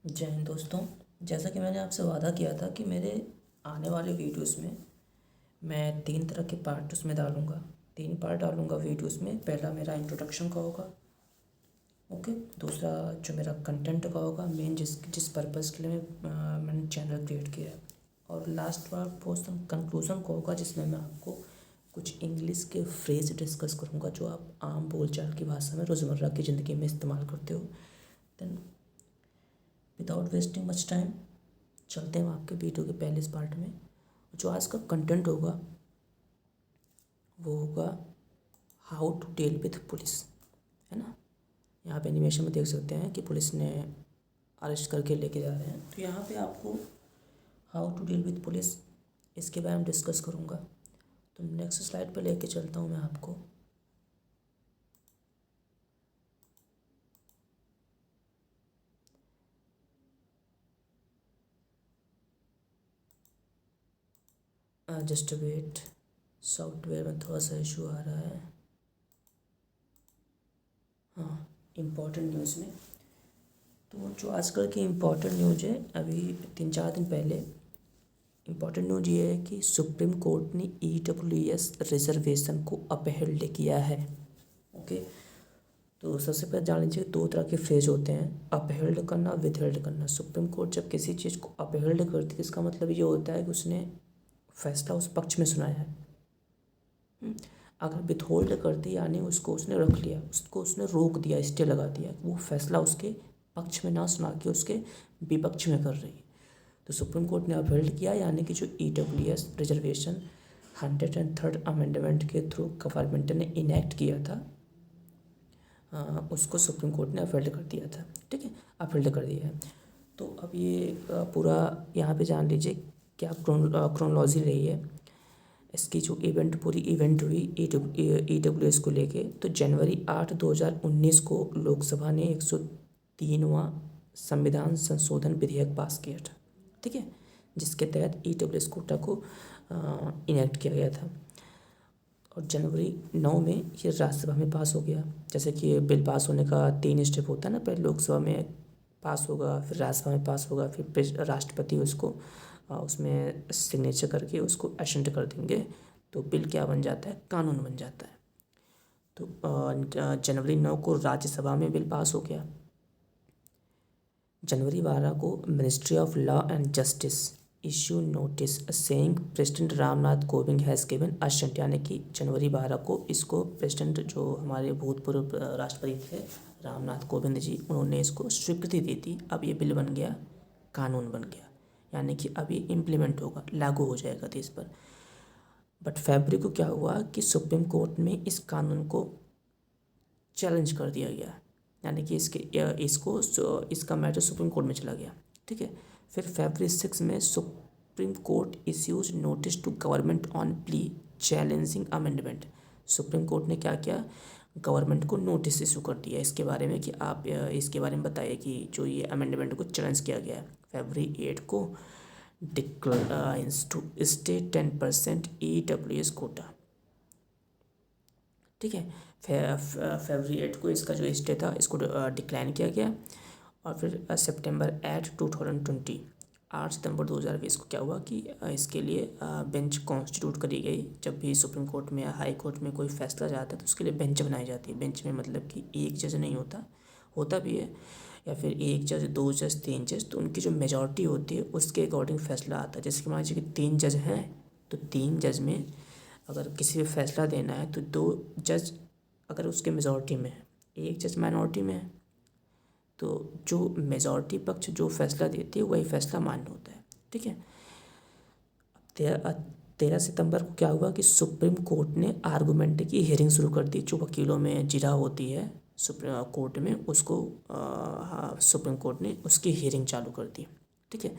जय हिंद दोस्तों। जैसा कि मैंने आपसे वादा किया था कि मेरे आने वाले वीडियोस में मैं 3 तरह के पार्ट उसमें डालूँगा। 3 पार्ट डालूँगा वीडियोस में। पहला मेरा इंट्रोडक्शन का होगा, ओके। दूसरा जो मेरा कंटेंट का होगा, मेन जिस पर्पज़ के लिए मैंने चैनल क्रिएट किया है। और लास्ट पार्ट पोस्ट कंक्लूज़न का होगा, जिसमें मैं आपको कुछ इंग्लिश के फ्रेज डिस्कस करूँगा जो आप आम बोलचाल की भाषा में रोज़मर्रा की ज़िंदगी में इस्तेमाल करते हो। Then without wasting much time चलते हैं आपके वीडियो के पहले इस पार्ट में। जो आज का कंटेंट होगा वो होगा how to deal with police, है ना। यहाँ पे एनिमेशन में देख सकते हैं कि पुलिस ने अरेस्ट करके लेके जा रहे हैं। तो यहाँ पे आपको how to deal with police, इसके बारे में डिस्कस करूँगा। तो नेक्स्ट स्लाइड पे लेके चलता हूँ मैं आपको। जस्ट वेट, सॉफ्टवेयर में थोड़ा सा इशू आ रहा है। हाँ, इम्पोर्टेंट न्यूज़ में तो जो आजकल की इम्पोर्टेंट न्यूज़ है, अभी 3-4 दिन पहले इम्पोर्टेंट न्यूज़ ये है कि सुप्रीम कोर्ट ने EWS रिजर्वेशन को अपहेल्ड किया है, ओके। तो सबसे पहले जान लीजिए 2 तरह के फ्रेज होते हैं, अपहेल्ड करना, विथहेल्ड करना। सुप्रीम कोर्ट जब किसी चीज़ को अपहेल्ड करती है, इसका मतलब ये होता है कि उसने फैसला उस पक्ष में सुनाया है। अगर विथहोल्ड करती यानी उसको उसने रख लिया, उसको उसने रोक दिया, स्टे लगा दिया, वो फैसला उसके पक्ष में ना सुना के उसके विपक्ष में कर रही है। तो सुप्रीम कोर्ट ने अपहेल्ड किया, यानी कि जो EWS रिजर्वेशन 103rd अमेंडमेंट के थ्रू गवर्नमेंट ने इनेक्ट किया था, उसको सुप्रीम कोर्ट ने अपहेल्ड कर दिया था, ठीक है, अपहेल्ड कर दिया है। तो अब ये पूरा यहाँ पे जान लीजिए क्या क्रोनोलॉजी रही है इसकी। जो पूरी इवेंट हुई EWS को लेके, तो जनवरी 8, 2019 को लोकसभा ने 103वां संविधान संशोधन विधेयक पास किया था, ठीक है, जिसके तहत EWS कोटा को इनेक्ट किया गया था। और जनवरी 9 में ये राज्यसभा में पास हो गया। जैसे कि बिल पास होने का 3 स्टेप होता है ना, पहले लोकसभा में पास होगा, फिर राज्यसभा में पास होगा, फिर राष्ट्रपति उसको उसमें सिग्नेचर करके उसको एसेंट कर देंगे, तो बिल क्या बन जाता है, कानून बन जाता है। तो जनवरी 9 को राज्यसभा में बिल पास हो गया। जनवरी 12 को ministry of law and justice issue notice saying president Ramnath Kovind has given assent, यानी कि जनवरी 12 को इसको प्रेसिडेंट जो हमारे भूतपूर्व राष्ट्रपति थे रामनाथ कोविंद जी, उन्होंने इसको स्वीकृति दी थी। अब ये बिल बन गया, कानून बन गया, यानी कि अब ये इम्प्लीमेंट होगा, लागू हो जाएगा देश पर। बट फरवरी को क्या हुआ कि सुप्रीम कोर्ट में इस कानून को चैलेंज कर दिया गया, यानी कि इसका मैटर सुप्रीम कोर्ट में चला गया, ठीक है। फिर फरवरी 6 में supreme court issues notice to government on plea challenging amendment. Supreme court ने क्या किया, गवर्नमेंट को नोटिस इशू कर दिया इसके बारे में कि आप इसके बारे में बताइए कि जो ये अमेंडमेंट को चैलेंज किया गया है। फरवरी 8 को declines to stay 10% EWS quota, ठीक है। फरवरी 8 को इसका जो स्टे था इसको डिक्लाइन किया गया। और फिर सितंबर 8 सितंबर 2020 को क्या हुआ कि इसके लिए बेंच कॉन्स्टिट्यूट करी गई। जब भी सुप्रीम कोर्ट में या हाई कोर्ट में कोई फैसला जाता है तो उसके लिए बेंच बनाई जाती है। बेंच में मतलब कि एक जज नहीं होता भी है, या फिर 1 जज, 2 जज, 3 जज, तो उनकी जो मेजॉरिटी होती है उसके अकॉर्डिंग फैसला आता है। जैसे कि मान लीजिए कि 3 जज हैं, तो 3 जज में अगर किसी भी फैसला देना है तो 2 जज अगर उसके मेजॉरिटी में है, 1 जज माइनॉरिटी में है, तो जो मेजॉरिटी पक्ष जो फैसला देती है वही फैसला मान्य होता है, ठीक है। 13 सितंबर को क्या हुआ कि सुप्रीम कोर्ट ने आर्गूमेंट की हियरिंग शुरू कर दी। जो वकीलों में जिरह होती है सुप्रीम कोर्ट में, उसको सुप्रीम कोर्ट ने उसकी हियरिंग चालू कर दी, ठीक है।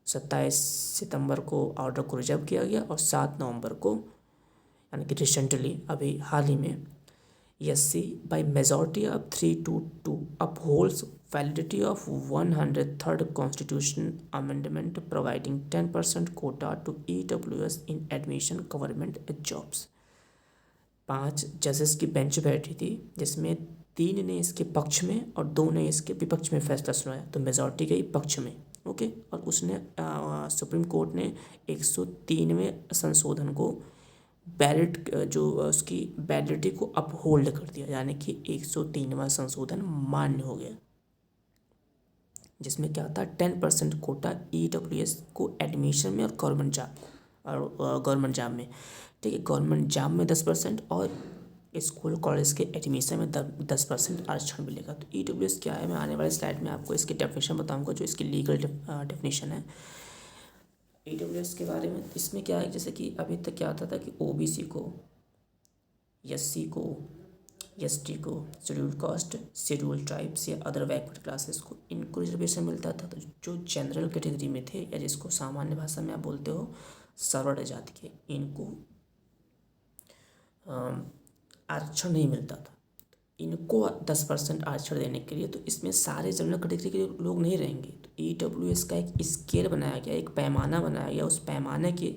27 सितंबर को ऑर्डर को रिजर्व किया गया और 7 नवंबर को, यानी कि रिसेंटली अभी हाल ही में, SC by majority of 3-2 upholds validity of 103rd Constitution Amendment providing 10% quota to EWS in admission government jobs। 5 जजेस की बेंच बैठी थी, जिसमें 3 ने इसके पक्ष में और 2 ने इसके विपक्ष में फैसला सुनाया, तो मेजॉरिटी गई पक्ष में। ओके, और उसने सुप्रीम कोर्ट ने 103वें संशोधन को वैलिड जो उसकी वैलिडिटी को अपहोल्ड कर दिया, यानी कि 103वां संशोधन मान्य हो गया, जिसमें क्या था 10% कोटा EWS को एडमिशन में और गवर्नमेंट जॉब में, ठीक है, गवर्नमेंट जॉब में 10% और स्कूल कॉलेज के एडमिशन में 10% आरक्षण मिलेगा। तो EWS क्या है, मैं आने वाले स्लाइड में आपको इसकी डेफिनेशन बताऊंगा, जो इसकी लीगल डेफिनेशन है EWS के बारे में। इसमें क्या है, जैसे कि अभी तक क्या होता था कि OBC को, SC को, ST को, शेड्यूल कास्ट, शेड्यूल ट्राइब्स या अदर बैकवर्ड क्लासेस को, इनको रिजर्वेशन मिलता था। तो जो जनरल कैटेगरी में थे, या जिसको सामान्य भाषा में आप बोलते हो सवर्ण जाति के, इनको आरक्षण नहीं मिलता था। इनको 10% आरक्षण देने के लिए, तो इसमें सारे जनरल कैटेगरी के लोग नहीं रहेंगे। तो EWS का एक स्केल बनाया गया, एक पैमाना बनाया गया, उस पैमाने के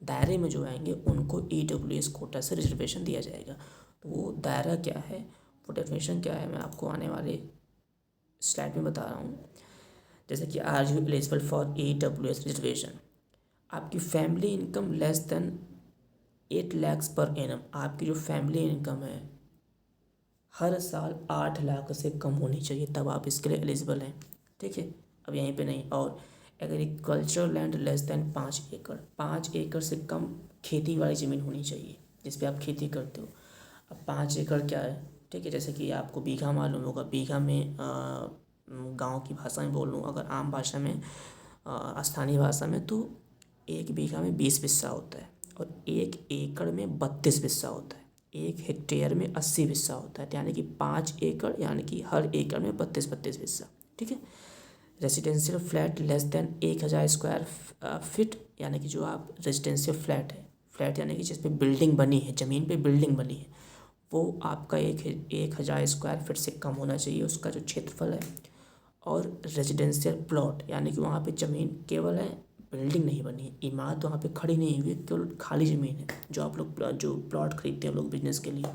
दायरे में जो आएंगे उनको EWS कोटा से रिजर्वेशन दिया जाएगा। तो वो दायरा क्या है, वो डेफिनेशन क्या है, मैं आपको आने वाले स्लाइड में बता रहा हूँ। जैसे कि are you eligible for EWS reservation, आपकी family income less than 8 lakh per annum, आपकी जो फैमिली इनकम है हर साल 8 लाख से कम होनी चाहिए, तब आप इसके लिए एलिजिबल हैं, ठीक है। अब यहीं पे नहीं, और एग्रीकल्चर लैंड लेस देन 5 एकड़, 5 एकड़ से कम खेती वाली ज़मीन होनी चाहिए जिस पे आप खेती करते हो। अब 5 एकड़ क्या है, ठीक है, जैसे कि आपको बीघा मालूम होगा, बीघा में गांव की भाषा में बोल लूँ, अगर आम भाषा में स्थानीय भाषा में, तो 1 बीघा में 20 बिस्सा होता है और 1 एकड़ में 32 बिस्सा होता है, 1 हेक्टेयर में 80 बिस्सा होता है, यानी कि 5 एकड़, यानी कि हर एकड़ में 32 बिस्सा, ठीक है। Residential flat less than 1000 square feet, यानी कि जो आप रेजिडेंशियल फ्लैट है, फ्लैट यानी कि जिस पे बिल्डिंग बनी है, ज़मीन पे बिल्डिंग बनी है, वो आपका 1000 स्क्वायर फीट से कम होना चाहिए उसका जो क्षेत्रफल है। और रेजिडेंशियल प्लॉट, यानी कि वहाँ पे ज़मीन केवल है, बिल्डिंग नहीं बनी है, इमारत वहाँ पे खड़ी नहीं हुई, केवल खाली ज़मीन है, जो आप लोग जो प्लॉट खरीदते हैं लोग बिजनेस के लिए,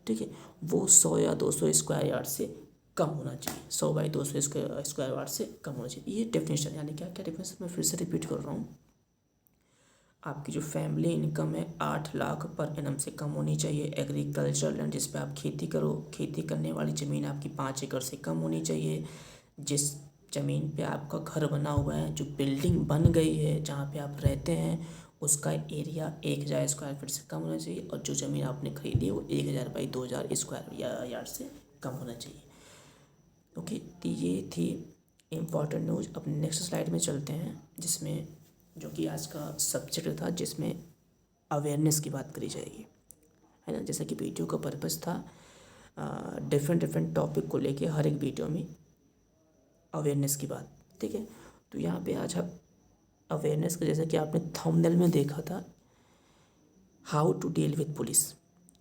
ठीक है, वो 100 या 200 स्क्वायर यार्ड से कम होना चाहिए, 100 बाई 200 स्क्वायर यार्ड से कम होना चाहिए। ये डेफिनेशन, यानी क्या क्या डेफिनेशन, मैं फिर से रिपीट कर रहा हूँ। आपकी जो फैमिली इनकम है 8 लाख पर एनम से कम होनी चाहिए। एग्रीकल्चर लैंड, जिस पे आप खेती करो, खेती करने वाली ज़मीन आपकी 5 एकड़ से कम होनी चाहिए। जिस ज़मीन पे आपका घर बना हुआ है, जो बिल्डिंग बन गई है जहाँ पे आप रहते हैं, उसका एरिया 1000 स्क्वायर फीट से कम होना चाहिए। और जो ज़मीन आपने खरीदी है वो 1000 बाई 2000 स्क्वायर यार्ड से कम होना चाहिए। ओके, तो ये थी इम्पॉर्टेंट न्यूज़। अब नेक्स्ट स्लाइड में चलते हैं, जिसमें जो कि आज का सब्जेक्ट था, जिसमें अवेयरनेस की बात करी जाएगी, है ना। जैसा कि वीडियो का पर्पस था डिफरेंट टॉपिक को लेके हर एक वीडियो में अवेयरनेस की बात, ठीक है। तो यहाँ पे आज आप अवेयरनेस का, जैसा कि आपने थंबनेल में देखा था, how to deal with police,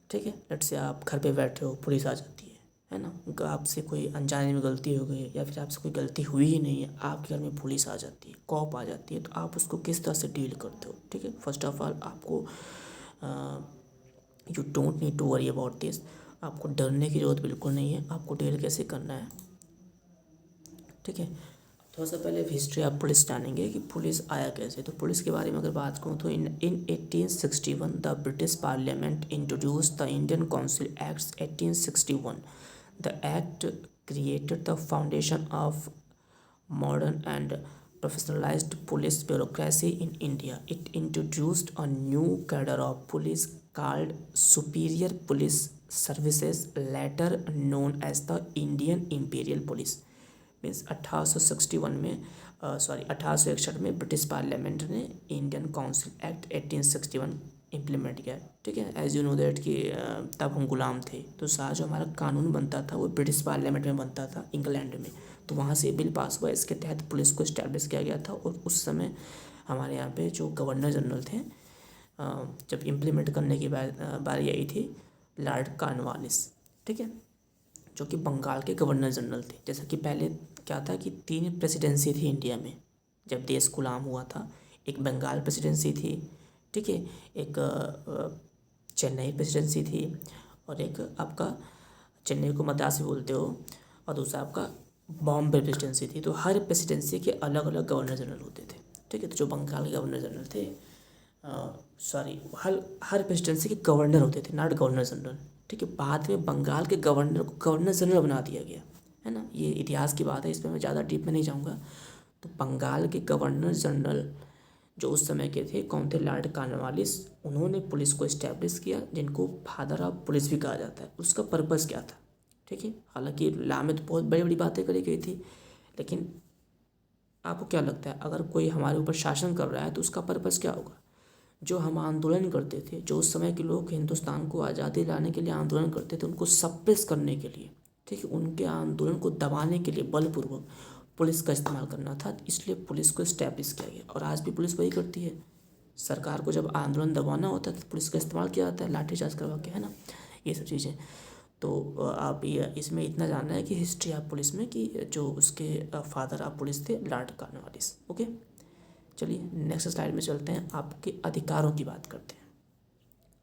ठीक है। लेट्स से आप घर पे बैठे हो, पुलिस आ जाती है ना, आपसे कोई अनजाने में गलती हो गई, या फिर आपसे कोई गलती हुई ही नहीं है, आपके घर में पुलिस आ जाती है, कॉप आ जाती है, तो आप उसको किस तरह से डील करते हो, ठीक है। फर्स्ट ऑफ ऑल आपको you don't need to worry about this, आपको डरने की ज़रूरत बिल्कुल नहीं है, आपको डील कैसे करना है, ठीक है। थोड़ा सा पहले हिस्ट्री आप पुलिस जानेंगे कि पुलिस आया कैसे। तो पुलिस के बारे में अगर बात करूँ तो इन 1861 the British parliament introduce the Indian council acts 1861। The act created the foundation of modern and professionalized police bureaucracy in India. It introduced a new cadre of police called Superior Police Services, later known as the Indian Imperial Police. Means 1861 में 1861 में British parliament ने Indian council act 1861 implement किया, ठीक है। As you know that कि तब हम गुलाम थे, तो सारा जो हमारा कानून बनता था वो ब्रिटिश पार्लियामेंट में बनता था, इंग्लैंड में। तो वहाँ से बिल पास हुआ, इसके तहत पुलिस को इस्टेब्लिश किया गया था। और उस समय हमारे यहाँ पे जो गवर्नर जनरल थे, जब इम्प्लीमेंट करने की बारी आई थी, लॉर्ड कॉर्नवालिस, ठीक है, जो कि बंगाल के गवर्नर जनरल थे। जैसा कि पहले क्या था कि 3 प्रेसिडेंसी थी इंडिया में जब देश गुलाम हुआ था। एक बंगाल प्रेसिडेंसी थी, ठीक है, एक चेन्नई प्रेसिडेंसी थी, और एक आपका चेन्नई को मद्रास भी बोलते हो, और दूसरा आपका बॉम्बे प्रेसिडेंसी थी। तो हर प्रेसिडेंसी के अलग अलग गवर्नर जनरल होते थे, ठीक है। तो जो बंगाल के गवर्नर जनरल थे, सॉरी, हर प्रेसिडेंसी के गवर्नर होते थे, नॉट गवर्नर जनरल, ठीक है। बाद में बंगाल के गवर्नर को गवर्नर जनरल बना दिया गया, है ना। ये इतिहास की बात है, इसमें मैं ज़्यादा डीप में नहीं जाऊँगा। तो बंगाल के गवर्नर जनरल जो उस समय के थे, कौन थे? Lord Cornwallis. उन्होंने पुलिस को इस्टेब्लिश किया, जिनको फादर ऑफ पुलिस भी कहा जाता है। उसका पर्पज़ क्या था, ठीक है। हालांकि लॉ में तो बहुत बड़ी बड़ी बातें करी गई थी, लेकिन आपको क्या लगता है, अगर कोई हमारे ऊपर शासन कर रहा है तो उसका पर्पज़ क्या होगा? जो हम आंदोलन करते थे, जो उस समय के लोग हिंदुस्तान को आज़ादी लाने के लिए आंदोलन करते थे, उनको सप्रेस करने के लिए, ठीक है, उनके आंदोलन को दबाने के लिए बलपूर्वक पुलिस का इस्तेमाल करना था। इसलिए पुलिस को इस्टेब्लिश किया गया, और आज भी पुलिस वही करती है। सरकार को जब आंदोलन दबाना होता है तो पुलिस का इस्तेमाल किया जाता है, लाठीचार्ज करवा के, है ना, ये सब चीज़ें। तो आप ये इसमें इतना जानना है कि हिस्ट्री ऑफ पुलिस में, कि जो उसके फादर ऑफ पुलिस थे लॉर्ड कॉर्नवालिस। ओके, चलिए नेक्स्ट स्लाइड में चलते हैं, आपके अधिकारों की बात करते हैं।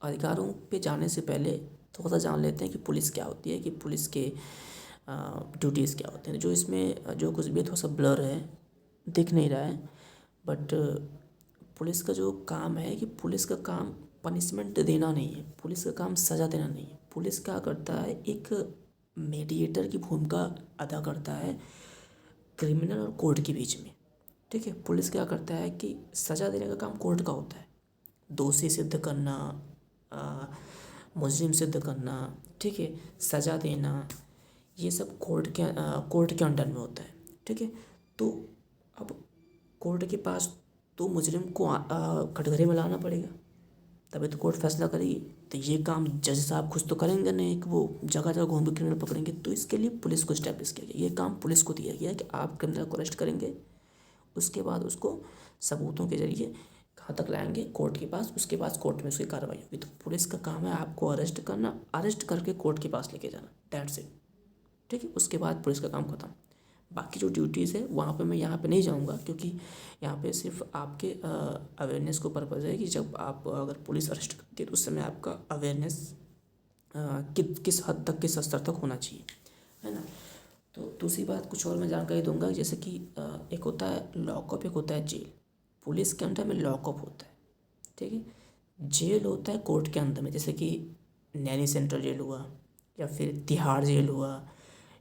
अधिकारों पे जाने से पहले थोड़ा सा जान लेते हैं कि पुलिस क्या होती है, कि पुलिस के ड्यूटीज़ क्या होते हैं। जो इसमें जो कुछ भी थोड़ा सा ब्लर है, दिख नहीं रहा है, बट पुलिस का जो काम है, कि पुलिस का काम पनिशमेंट देना नहीं है, पुलिस का काम सज़ा देना नहीं है। पुलिस क्या करता है, एक मीडिएटर की भूमिका अदा करता है क्रिमिनल और कोर्ट के बीच में, ठीक है। पुलिस क्या करता है कि सज़ा देने का काम कोर्ट का होता है, दोषी सिद्ध करना, मुजरिम सिद्ध करना, ठीक है, सज़ा देना, ये सब कोर्ट के अंडर में होता है, ठीक है। तो अब कोर्ट के पास तो मुजरिम को कटघरे में लाना पड़ेगा, तभी तो कोर्ट फैसला करेगी। तो ये काम जज साहब खुद तो करेंगे नहीं कि वो जगह जगह घूम के क्रिमिनल पकड़ेंगे। तो इसके लिए पुलिस को इस्टेब्लिश किया गया, ये काम पुलिस को दिया गया कि आप क्रिमिनल को अरेस्ट करेंगे, उसके बाद उसको सबूतों के जरिए कहाँ तक लाएंगे? कोर्ट के पास। उसके बाद कोर्ट में उसकी कार्रवाई होगी। तो पुलिस का काम है आपको अरेस्ट करना, अरेस्ट करके कोर्ट के पास लेके जाना, दैट्स इट, ठीक है। उसके बाद पुलिस का काम खत्म। बाकी जो ड्यूटीज़ है वहाँ पे मैं यहाँ पे नहीं जाऊँगा, क्योंकि यहाँ पे सिर्फ आपके अवेयरनेस को पर्पज़ है कि जब आप अगर पुलिस अरेस्ट करती है तो उस समय आपका अवेयरनेस किस हद तक, किस स्तर तक होना चाहिए, है ना। तो दूसरी बात कुछ और मैं जानकारी दूंगा, जैसे कि एक होता है लॉकअप, एक होता है जेल। पुलिस के अंडर में लॉकअप होता है, ठीक है। जेल होता है कोर्ट के अंदर में, जैसे कि नैनी सेंट्रल जेल हुआ, या फिर तिहाड़ जेल हुआ,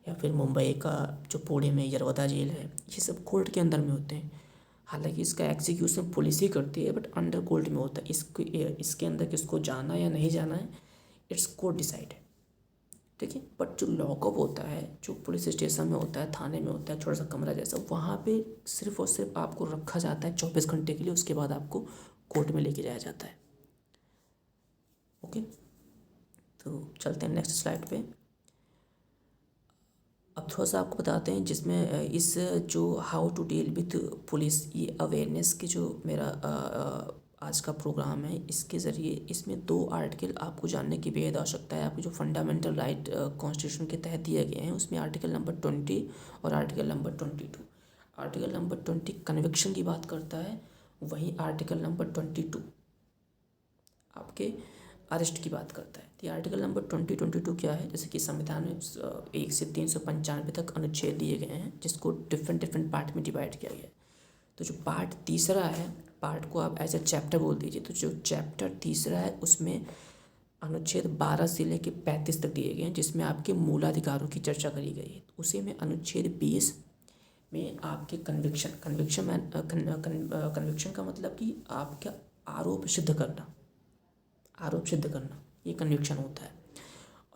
या फिर मुंबई का जो पुणे में यरवदा जेल है, ये सब कोर्ट के अंदर में होते हैं। हालांकि इसका एग्जीक्यूशन पुलिस ही करती है, बट अंडर कोर्ट में होता है। इसके अंदर किसको जाना या नहीं जाना है, इट्स कोर्ट डिसाइड है, ठीक है। बट जो लॉकअप होता है, जो पुलिस स्टेशन में होता है, थाने में होता है, छोटा सा कमरा जैसा, वहाँ पे सिर्फ और सिर्फ आपको रखा जाता है 24 घंटे के लिए। उसके बाद आपको कोर्ट में लेके जाया जाता है। ओके, तो चलते हैं नेक्स्ट स्लाइड पे। अब थोड़ा सा आपको बताते हैं, जिसमें इस जो how to deal with police, ये अवेयरनेस की जो मेरा आज का प्रोग्राम है, इसके ज़रिए इसमें 2 आर्टिकल आपको जानने की बेहद आवश्यकता है। आपके जो फंडामेंटल राइट कॉन्स्टिट्यूशन के तहत दिए गए हैं, उसमें आर्टिकल नंबर 20 और article number 22। Article number 20 conviction की बात करता है, वहीं आर्टिकल नंबर 22 आपके अरेस्ट की बात करता है। तो आर्टिकल नंबर 22 क्या है, जैसे कि संविधान में 1 से 395 तक अनुच्छेद दिए गए हैं, जिसको डिफरेंट पार्ट में डिवाइड किया गया है। तो जो पार्ट तीसरा है, पार्ट को आप एज ए चैप्टर बोल दीजिए, तो जो चैप्टर तीसरा है उसमें अनुच्छेद 12 से लेकर 35 तक दिए गए हैं, जिसमें आपके मूलाधिकारों की चर्चा करी गई है। उसी में अनुच्छेद 20 में आपके कन्विक्शन का मतलब कि आपका आरोप सिद्ध करना, ये कन्विक्शन होता है।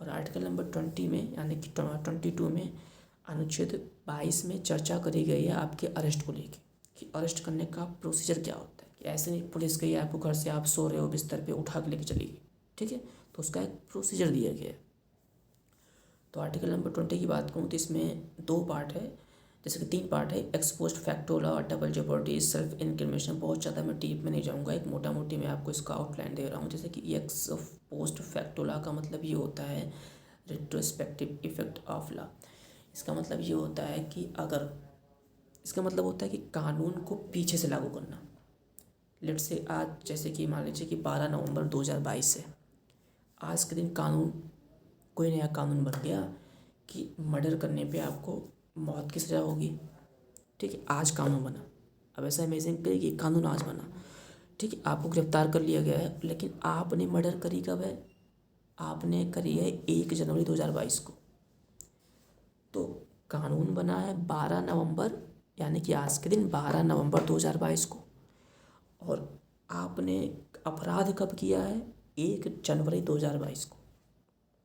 और आर्टिकल नंबर 20 में, यानी कि 22 में अनुच्छेद 22 में चर्चा करी गई है आपके अरेस्ट को लेके, कि अरेस्ट करने का प्रोसीजर क्या होता है। कि ऐसे नहीं पुलिस गई आपको घर से, आप सो रहे हो बिस्तर पे, उठा के लेके चली गई, ठीक है। तो उसका एक प्रोसीजर दिया गया है। तो आर्टिकल नंबर 20 की बात करूँ तो इसमें 2 पार्ट है, जैसे कि 3 पार्ट है। Ex post facto law, double Jeopardy, self incrimination. बहुत ज़्यादा मैं डीप में नहीं जाऊँगा, एक मोटा मोटी मैं आपको इसका आउटलाइन दे रहा हूँ। जैसे कि एक्सपोस्ट फैक्टो लॉ का मतलब ये होता है रिट्रोस्पेक्टिव इफेक्ट ऑफ लॉ। इसका मतलब ये होता है कि कानून को पीछे से लागू करना। लेट से आज, जैसे कि मान लीजिए कि 12 नवंबर 2022 है, आज के दिन कानून कोई नया कानून बन गया कि मर्डर करने पे आपको मौत की सज़ा होगी। ठीक है, आज कानून बना। अब ऐसा इमेजिन करिए कि कानून आज बना। ठीक है, आपको गिरफ्तार कर लिया गया है, लेकिन आपने मर्डर करी कब है? आपने करी है 1 जनवरी 2022 को। तो कानून बना है 12 नवंबर, यानी कि आज के दिन 12 नवंबर 2022 को, और आपने अपराध कब किया है? 1 जनवरी 2022 को।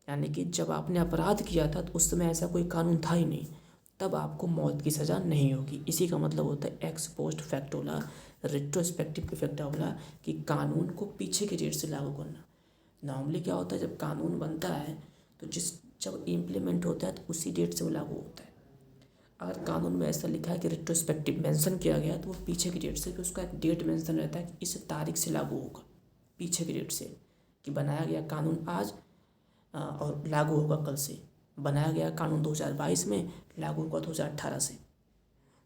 यानी कि जब आपने अपराध किया था तो उस समय ऐसा कोई कानून था ही नहीं, तब आपको मौत की सज़ा नहीं होगी। इसी का मतलब होता है एक्स पोस्ट फैक्टोला रिट्रोस्पेक्टिव इफेक्ट वाला, कि कानून को पीछे की डेट से लागू करना। नॉर्मली क्या होता है, जब कानून बनता है तो जब इम्प्लीमेंट होता है तो उसी डेट से वो लागू होता है। अगर कानून में ऐसा लिखा है कि रिट्रोस्पेक्टिव मेंशन किया गया तो वो पीछे की डेट से, कि उसका एक डेट मेंशन रहता है कि इस तारीख से लागू होगा, पीछे की डेट से, कि बनाया गया कानून आज और लागू होगा कल से। बनाया गया कानून 2022 में, लागू होगा 2018 से।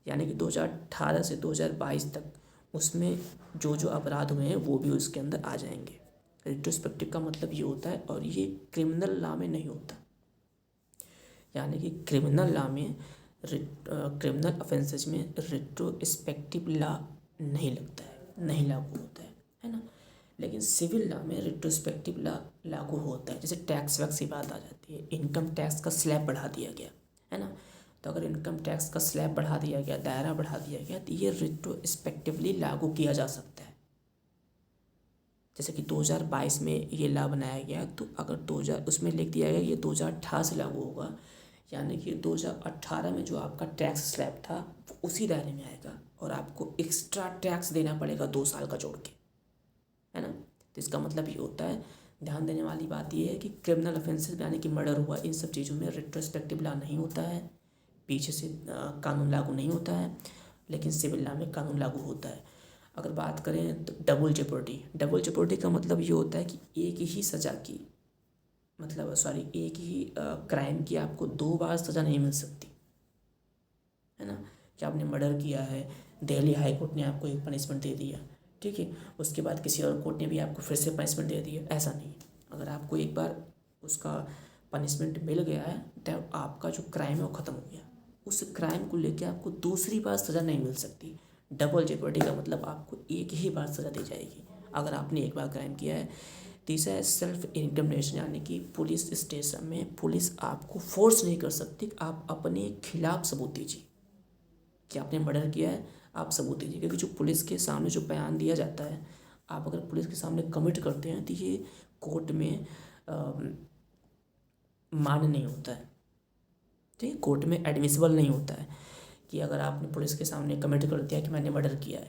यानी कि 2018 से 2022 तक उसमें जो जो अपराध हुए हैं वो भी उसके अंदर आ जाएंगे। रिट्रोस्पेक्टिव का मतलब ये होता है, और ये क्रिमिनल लॉ में नहीं होता। यानी कि क्रिमिनल लॉ में, क्रिमिनल ऑफेंसेस में रिट्रोस्पेक्टिव लॉ नहीं लगता है, नहीं लागू होता है ना। लेकिन सिविल लॉ में रिट्रोस्पेक्टिव लॉ लागू होता है। जैसे टैक्स वैक्स की बात आ जाती है, इनकम टैक्स का स्लैब बढ़ा दिया गया है ना, तो अगर इनकम टैक्स का स्लैब बढ़ा दिया गया, दायरा बढ़ा दिया गया, तो ये रिट्रोस्पेक्टिवली लागू किया जा सकता है। जैसे कि 2022 में ये लॉ बनाया गया, तो अगर 2000 उसमें लिख दिया गया ये 2018 से लागू होगा, यानी कि 2018 में जो आपका टैक्स स्लैब था वो उसी दायरे में आएगा, और आपको एक्स्ट्रा टैक्स देना पड़ेगा 2 साल का जोड़ के, है ना। तो इसका मतलब ये होता है, ध्यान देने वाली बात ये है कि क्रिमिनल ऑफेंसेस यानी कि मर्डर हुआ, इन सब चीज़ों में रिट्रोस्पेक्टिव लॉ नहीं होता है, पीछे से कानून लागू नहीं होता है। लेकिन सिविल लॉ में कानून लागू होता है। अगर बात करें तो डबल जेपर्डी का मतलब ये होता है कि एक ही सज़ा की, मतलब सॉरी, एक ही क्राइम की आपको 2 बार सज़ा नहीं मिल सकती, है ना। कि आपने मर्डर किया है, दिल्ली हाई कोर्ट ने आपको एक पनिशमेंट दे दिया, ठीक है, उसके बाद किसी और कोर्ट ने भी आपको फिर से पनिशमेंट दे दिया, ऐसा नहीं। अगर आपको एक बार उसका पनिशमेंट मिल गया है तब आपका जो क्राइम है वो ख़त्म हो गया। उस क्राइम को लेकर आपको दूसरी बार सज़ा नहीं मिल सकती। डबल जेपर्डी का मतलब आपको एक ही बार सज़ा दी जाएगी अगर आपने एक बार क्राइम किया है। तीसरा है सेल्फ इंक्रिमिनेशन, यानी कि पुलिस स्टेशन में पुलिस आपको फोर्स नहीं कर सकती, आप अपने खिलाफ सबूत दीजिए कि आपने मर्डर किया है, आप सबूत दीजिए। क्योंकि जो पुलिस के सामने जो बयान दिया जाता है, आप अगर पुलिस के सामने कमिट करते हैं तो ये कोर्ट में मान्य नहीं होता है, ठीक है, कोर्ट में एडमिसिबल नहीं होता है। कि अगर आपने पुलिस के सामने कमिट कर दिया कि मैंने मर्डर किया है,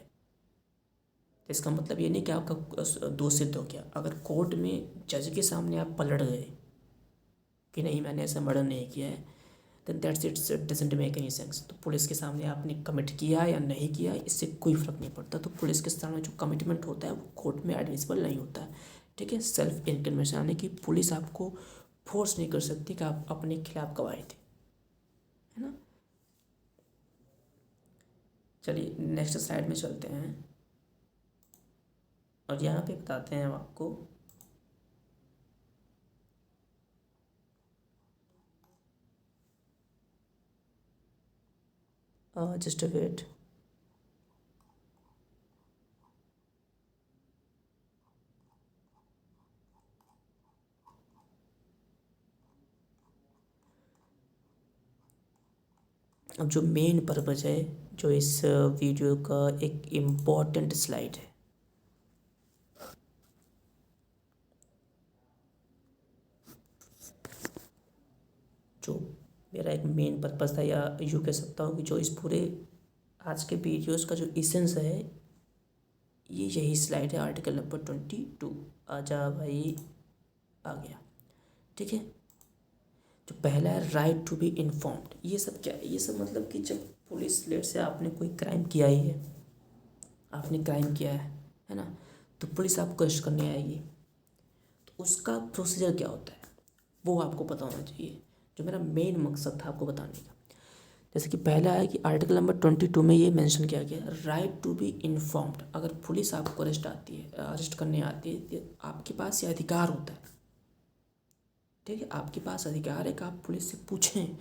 तो इसका मतलब ये नहीं कि आपका दोष सिद्ध हो गया। अगर कोर्ट में जज के सामने आप पलट गए कि नहीं मैंने ऐसा मर्डर नहीं किया है, then that's it's doesn't make any sense. तो पुलिस के सामने आपने कमिट किया या नहीं किया इससे कोई फ़र्क नहीं पड़ता। तो पुलिस के सामने जो कमिटमेंट होता है वो कोर्ट में एडमिसिबल नहीं होता है, ठीक है। सेल्फ इंक्रिमिनेशन, यानी कि पुलिस आपको फोर्स नहीं कर सकती कि आप अपने खिलाफ गवाही दें, है ना। चलिए नेक्स्ट स्लाइड में चलते हैं, और यहाँ पे बताते हैं आपको जस्ट वेट। अब जो मेन पर्पज़ है, जो इस वीडियो का एक इम्पॉर्टेंट स्लाइड है, जो मेरा एक मेन पर्पज़ था, या यूँ कह सकता हूँ कि जो इस पूरे आज के वीडियोस का जो इसेंस है, ये यही स्लाइड है, आर्टिकल नंबर 22। आजा भाई, आ गया, ठीक है। जो पहला है राइट टू बी इन्फॉर्म्ड। ये सब क्या है? ये सब मतलब कि जब पुलिस लेट से आपने कोई क्राइम किया ही है, आपने क्राइम किया है ना, तो पुलिस आपको अरेस्ट करने आएगी, तो उसका प्रोसीजर क्या होता है वो आपको पता होना चाहिए, जो मेरा मेन मकसद था आपको बताने का। जैसे कि पहला है कि आर्टिकल नंबर 22 में ये मेंशन किया गया, राइट टू बी इन्फॉर्म्ड। अगर पुलिस आपको अरेस्ट करने आती है तो आपके पास ये अधिकार होता है ठीक है, आपके पास अधिकार है कि आप पुलिस से पूछें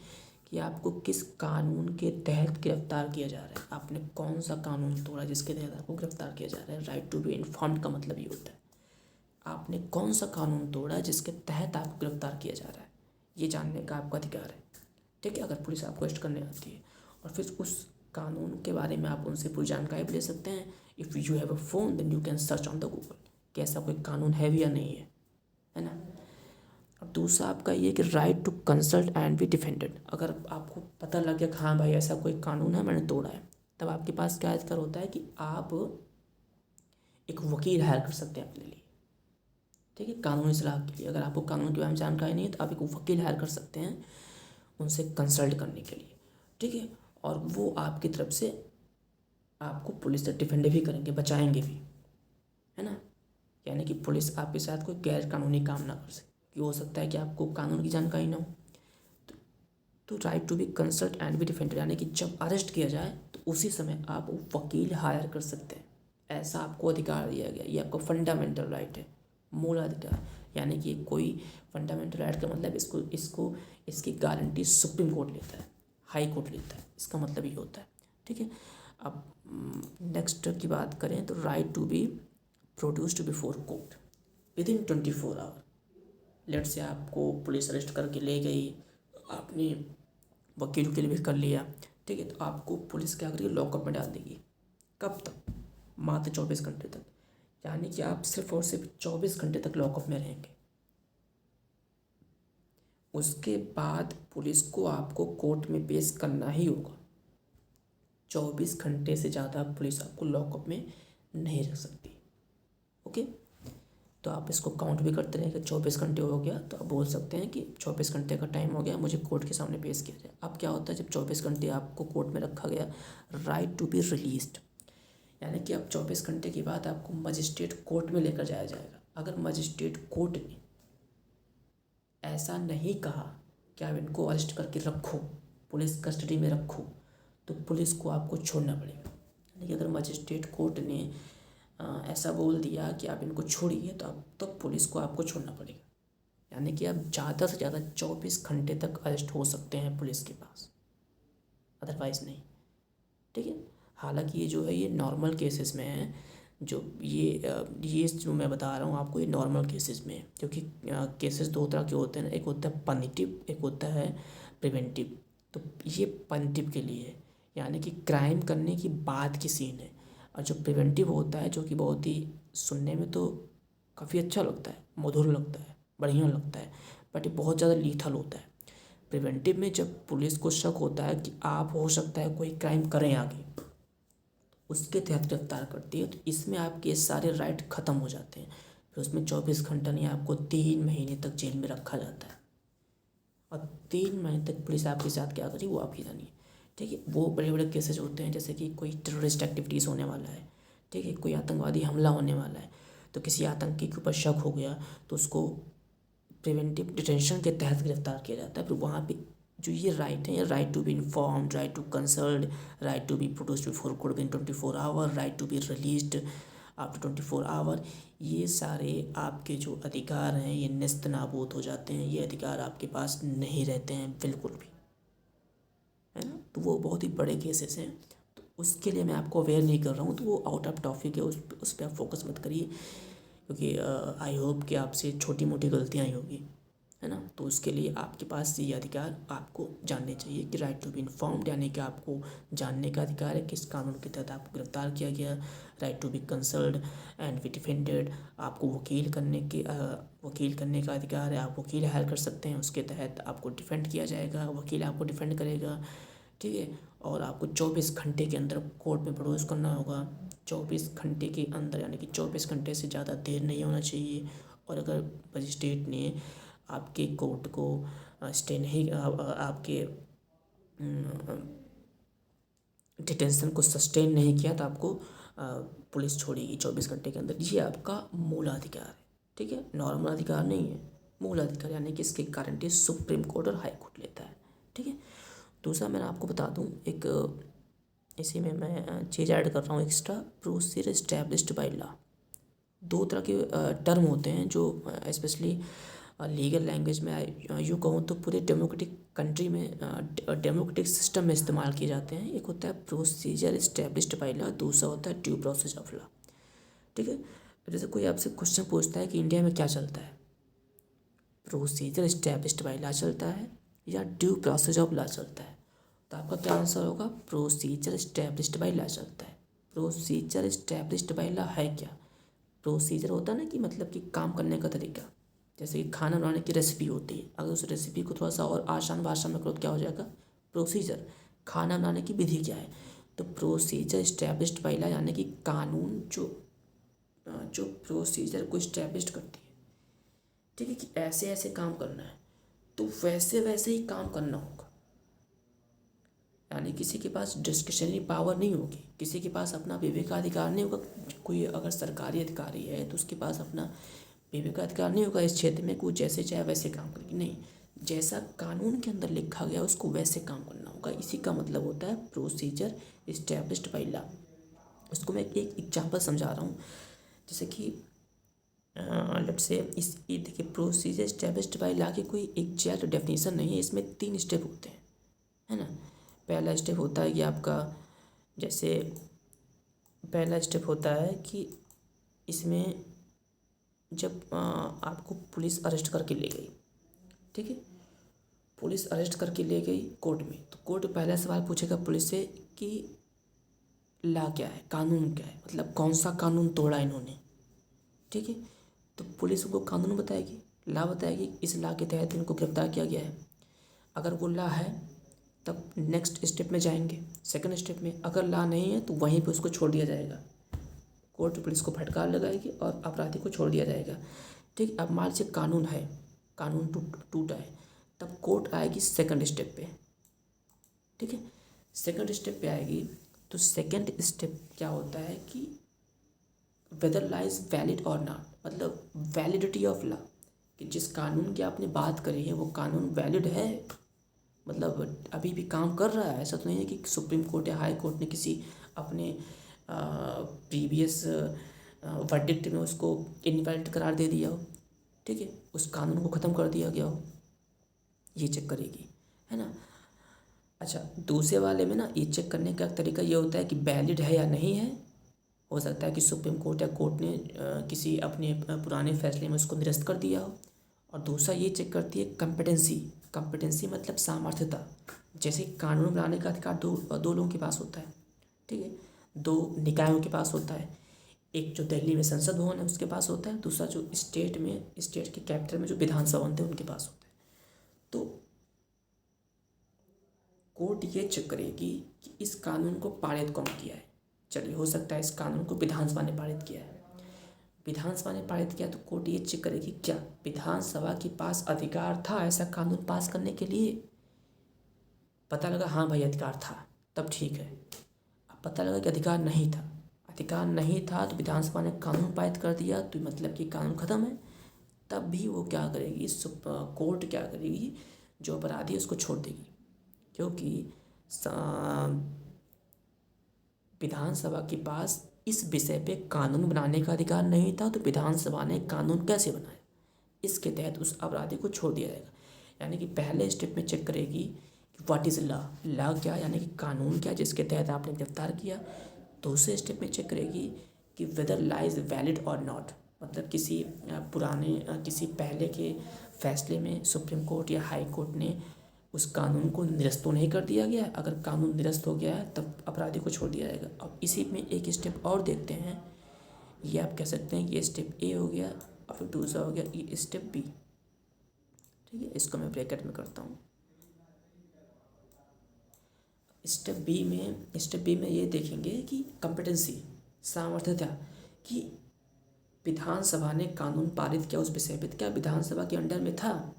कि आपको किस कानून के तहत गिरफ्तार किया जा रहा है, आपने कौन सा कानून तोड़ा जिसके तहत आपको गिरफ्तार किया जा रहा है। राइट टू बी इन्फॉर्म्ड का मतलब ये होता है आपने कौन सा कानून तोड़ा जिसके तहत आपको गिरफ्तार किया जा रहा है, ये जानने का आपका अधिकार है। ठीक है, अगर पुलिस आपको अरेस्ट करने आती है और फिर उस कानून के बारे में आप उनसे पूरी जानकारी भी ले सकते हैं। If you have a phone then you can search on the Google कि ऐसा कोई कानून है भी या नहीं है ना। अब दूसरा आपका ये कि right to consult and be defended. अगर आपको पता लग गया कि हाँ भाई ऐसा कोई कानून है मैंने तोड़ा है, तब आपके पास क्या अधिकार होता है कि आप एक वकील हायर कर सकते हैं अपने लिए। ठीक है, कानूनी सलाह के लिए अगर आपको कानून के बारे में जानकारी नहीं है तो आप एक वकील हायर कर सकते हैं उनसे कंसल्ट करने के लिए। ठीक है, और वो आपकी तरफ से आपको पुलिस से डिफेंड भी करेंगे, बचाएंगे भी, है ना। यानी कि पुलिस आपके साथ कोई गैर कानूनी काम ना कर सके, कि हो सकता है कि आपको कानून की जानकारी ना हो। तो right to be consult and be defended, यानी कि जब अरेस्ट किया जाए तो उसी समय आप वकील हायर कर सकते हैं, ऐसा आपको अधिकार दिया गया। ये आपका फंडामेंटल राइट है, मूल अधिकार। यानी कि कोई फंडामेंटल राइट का मतलब इसकी गारंटी सुप्रीम कोर्ट लेता है, हाई कोर्ट लेता है, इसका मतलब ये होता है। ठीक है, अब नेक्स्ट की बात करें तो right to be produced before court within 24 hour. Late से आपको पुलिस अरेस्ट करके ले गई, आपने वकील के लिए भी कर लिया, ठीक है, तो आपको पुलिस क्या करेगी, लॉकअप में डाल देगी। कब तक, मात्र 24 घंटे तक। यानी कि आप सिर्फ और सिर्फ 24 घंटे तक लॉकअप में रहेंगे। उसके बाद पुलिस को आपको कोर्ट में पेश करना ही होगा। 24 घंटे से ज़्यादा पुलिस आपको लॉकअप में नहीं रख सकती। ओके, तो आप इसको काउंट भी करते रहेंगे। 24 घंटे हो गया तो आप बोल सकते हैं कि 24 घंटे का टाइम हो गया, मुझे कोर्ट के सामने पेश किया जाए। अब क्या होता है, जब 24 घंटे आपको कोर्ट में रखा गया, राइट टू बी रिलीज्ड, यानी कि अब 24 घंटे के बाद आपको मजिस्ट्रेट कोर्ट में लेकर जाया जाएगा। अगर मजिस्ट्रेट कोर्ट ने ऐसा नहीं कहा कि आप इनको अरेस्ट करके रखो, पुलिस कस्टडी में रखो, तो पुलिस को आपको छोड़ना पड़ेगा। यानी कि अगर मजिस्ट्रेट कोर्ट ने ऐसा बोल दिया कि आप इनको छोड़िए, तो अब तक पुलिस को आपको छोड़ना पड़ेगा। यानी कि आप ज़्यादा से ज़्यादा 24 घंटे तक अरेस्ट हो सकते हैं पुलिस के पास, अदरवाइज़ नहीं। ठीक है, हालांकि ये जो है ये नॉर्मल केसेस में है, जो ये जो मैं बता रहा हूँ आपको, ये नॉर्मल केसेस में है। क्योंकि केसेस दो तरह के होते हैं, एक होता है पनिटिव, एक होता है प्रिवेंटिव। तो ये पनिटिव के लिए है, यानी कि क्राइम करने की बाद की सीन है। और जो प्रिवेंटिव होता है, जो कि बहुत ही सुनने में तो काफ़ी अच्छा लगता है, मधुर लगता है, बढ़िया लगता है, बट ये बहुत ज़्यादा लीथल होता है। प्रिवेंटिव में जब पुलिस को शक होता है कि आप हो सकता है कोई क्राइम करें आगे, उसके तहत गिरफ्तार करती है, तो इसमें आपके सारे राइट ख़त्म हो जाते हैं। फिर उसमें 24 घंटा नहीं, आपको 3 महीने तक जेल में रखा जाता है। और 3 महीने तक पुलिस आपके साथ क्या करी वो आपकी जानिए। ठीक है, वो बड़े बड़े केसेज होते हैं, जैसे कि कोई टेररिस्ट एक्टिविटीज़ होने वाला है, ठीक है, कोई आतंकवादी हमला होने वाला है, तो किसी आतंकी के ऊपर शक हो गया तो उसको प्रिवेंटिव डिटेंशन के तहत गिरफ्तार किया जाता है। फिर वहाँ पे जो ये राइट है, right to be informed, right to consult, right to be produced before court with 24 hour, right to be released after 24 hour, ये सारे आपके जो अधिकार हैं ये नेस्त नाबूद हो जाते हैं। ये अधिकार आपके पास नहीं रहते हैं बिल्कुल भी, है ना। तो वो बहुत ही बड़े केसेस हैं, तो उसके लिए मैं आपको अवेयर नहीं कर रहा हूँ, तो वो आउट ऑफ टॉपिक है, उस पर आप फोकस मत करिए। क्योंकि आई होप कि आपसे छोटी मोटी गलतियाँ ही होगी, है ना। तो उसके लिए आपके पास ये अधिकार आपको जानने चाहिए कि राइट टू बी इन्फॉर्म्ड, यानी कि आपको जानने का अधिकार है किस कानून के तहत आपको गिरफ्तार किया गया। Right to be consult and be defended, आपको वकील करने का अधिकार है, आप वकील हायर कर सकते हैं, उसके तहत आपको डिफेंड किया जाएगा, वकील आपको डिफेंड करेगा। ठीक है, और आपको 24 घंटे के अंदर कोर्ट में प्रोड्यूस करना होगा। 24 घंटे के अंदर, यानी कि 24 घंटे से ज़्यादा देर नहीं होना चाहिए। और अगर मजिस्ट्रेट ने आपके कोर्ट को स्टे नहीं, आपके डिटेंशन को सस्टेन नहीं किया, तो आपको पुलिस छोड़ेगी 24 घंटे के अंदर। ये आपका मूल अधिकार है। ठीक है, नॉर्मल अधिकार नहीं है, मूल अधिकार, यानी कि इसकी गारंटी सुप्रीम कोर्ट और हाई कोर्ट लेता है। ठीक है, दूसरा मैं आपको बता दूं, एक इसी में मैं चीज़ ऐड कर रहा हूँ extra, procedure established by law. दो तरह के टर्म होते हैं जो स्पेशली लीगल लैंग्वेज में यूँ कहूँ तो पूरे डेमोक्रेटिक कंट्री में डेमोक्रेटिक सिस्टम में इस्तेमाल किए जाते हैं। एक होता है प्रोसीजर इस्टेब्लिश्ड बाय लॉ, दूसरा होता है ड्यू प्रोसेस ऑफ लॉ। ठीक है, जैसे कोई आपसे क्वेश्चन पूछता है कि इंडिया में क्या चलता है, प्रोसीजर इस्टेब्लिश्ड बाय लॉ चलता है या ड्यू प्रोसेस ऑफ लॉ चलता है, तो आपका क्या आंसर होगा? प्रोसीजर इस्टेब्लिश्ड बाय लॉ चलता है। प्रोसीजर इस्टेब्लिश्ड बाय लॉ है क्या? प्रोसीजर होता है ना कि मतलब कि काम करने का तरीका, जैसे कि खाना बनाने की रेसिपी होती है, अगर उस रेसिपी को थोड़ा सा और आसान भाषा में करो तो क्या हो जाएगा? प्रोसीजर। खाना बनाने की विधि क्या है? तो प्रोसीजर इस्टेब्लिश्ड बाय लॉ, यानी कि कानून जो प्रोसीजर को इस्टेब्लिश करती है, ठीक है, कि ऐसे ऐसे काम करना है तो वैसे वैसे ही काम करना होगा। यानी किसी के पास डिस्क्रिशनरी पावर नहीं होगी, किसी के पास अपना विवेकाधिकार नहीं होगा। कोई अगर सरकारी अधिकारी है तो उसके पास अपना विवेकाधिकार नहीं होगा इस क्षेत्र में, कोई जैसे चाहे वैसे काम करेगी, नहीं, जैसा कानून के अंदर लिखा गया उसको वैसे काम करना होगा। इसी का मतलब होता है प्रोसीजर इस्टेब्लिश्ड बाय लॉ। उसको मैं एक एग्जांपल समझा रहा हूँ, जैसे कि लेट्स से इस ये देखिए, प्रोसीजर इस्टेब्लिश्ड बाय लॉ की कोई एग्जैक्ट डेफिनेशन नहीं है, इसमें 3 स्टेप होते हैं, है ना। पहला स्टेप होता है कि आपका, जैसे पहला स्टेप होता है कि इसमें जब आपको पुलिस अरेस्ट करके ले गई, ठीक है, पुलिस अरेस्ट करके ले गई कोर्ट में, तो कोर्ट पहला सवाल पूछेगा पुलिस से कि लॉ क्या है, कानून क्या है, मतलब कौन सा कानून तोड़ा इन्होंने, ठीक है। तो पुलिस उनको कानून बताएगी, लॉ बताएगी, इस लॉ के तहत इनको गिरफ्तार किया गया है। अगर वो लॉ है तब नेक्स्ट स्टेप में जाएंगे, सेकंड स्टेप में। अगर लॉ नहीं है तो वहीं पे उसको छोड़ दिया जाएगा, कोर्ट पुलिस को फटकार लगाएगी और अपराधी को छोड़ दिया जाएगा, ठीक। अब मान लीजिए कानून है, कानून टूटा है, तब कोर्ट आएगी सेकंड स्टेप पे, ठीक है। सेकंड स्टेप पे आएगी तो सेकंड स्टेप क्या होता है कि वेदर लॉ इज़ वैलिड और नॉट, मतलब वैलिडिटी ऑफ लॉ, कि जिस कानून की आपने बात करी है वो कानून वैलिड है, मतलब अभी भी काम कर रहा है। ऐसा तो नहीं है कि सुप्रीम कोर्ट या हाई कोर्ट ने किसी अपने प्रीवियस वर्डिक्ट में उसको इनवैलिड करार दे दिया हो, ठीक है, उस कानून को ख़त्म कर दिया गया हो, ये चेक करेगी, है ना। अच्छा, दूसरे वाले में ना ये चेक करने का तरीका ये होता है कि वैलिड है या नहीं है। हो सकता है कि सुप्रीम कोर्ट या कोर्ट ने किसी अपने पुराने फैसले में उसको निरस्त कर दिया हो। और दूसरा ये चेक करती है कम्पिटेंसी। कम्पिटेंसी मतलब सामर्थ्यता। जैसे कानून बनाने का अधिकार दो लोगों के पास होता है, ठीक है, 2 निकायों के पास होता है। एक जो दिल्ली में संसद भवन है उसके पास होता है, दूसरा जो स्टेट के कैपिटल में जो विधानसभा भवन थे उनके पास होता है। तो कोर्ट ये चेक करेगी कि इस कानून को पारित कौन किया है। चलिए, हो सकता है इस कानून को विधानसभा ने पारित किया है, विधानसभा ने पारित किया तो कोर्ट ये चेक करेगी क्या विधानसभा के पास अधिकार था ऐसा कानून पास करने के लिए। पता लगा हाँ भाई अधिकार था, तब ठीक है। अब पता लगा कि अधिकार नहीं था, अधिकार नहीं था तो विधानसभा ने कानून पारित कर दिया तो मतलब कि कानून ख़त्म है, तब भी वो क्या करेगी, कोर्ट क्या करेगी, जो अपराधी है उसको छोड़ देगी, क्योंकि विधानसभा के पास इस विषय पे कानून बनाने का अधिकार नहीं था, तो विधानसभा ने कानून कैसे बनाया, इसके तहत उस अपराधी को छोड़ दिया जाएगा। यानी कि पहले स्टेप में चेक करेगी कि व्हाट इज़ लॉ, लॉ क्या, यानी कि कानून क्या जिसके तहत आपने गिरफ्तार किया। दूसरे स्टेप में चेक करेगी कि वेदर लॉ इज़ वैलिड और नॉट, मतलब किसी किसी पहले के फैसले में सुप्रीम कोर्ट या हाई कोर्ट ने उस कानून को निरस्त तो नहीं कर दिया गया। अगर कानून निरस्त हो गया है तब अपराधी को छोड़ दिया जाएगा। अब इसी में एक स्टेप और देखते हैं, ये आप कह सकते हैं कि ये स्टेप ए हो गया और फिर दूसरा हो गया ये स्टेप बी, ठीक है। इसको मैं ब्रैकेट में करता हूँ। स्टेप बी में ये देखेंगे कि कॉम्पिटेंसी, सामर्थ्यता, कि विधानसभा ने कानून पारित किया उस विषय पे, क्या विधानसभा के अंडर में था।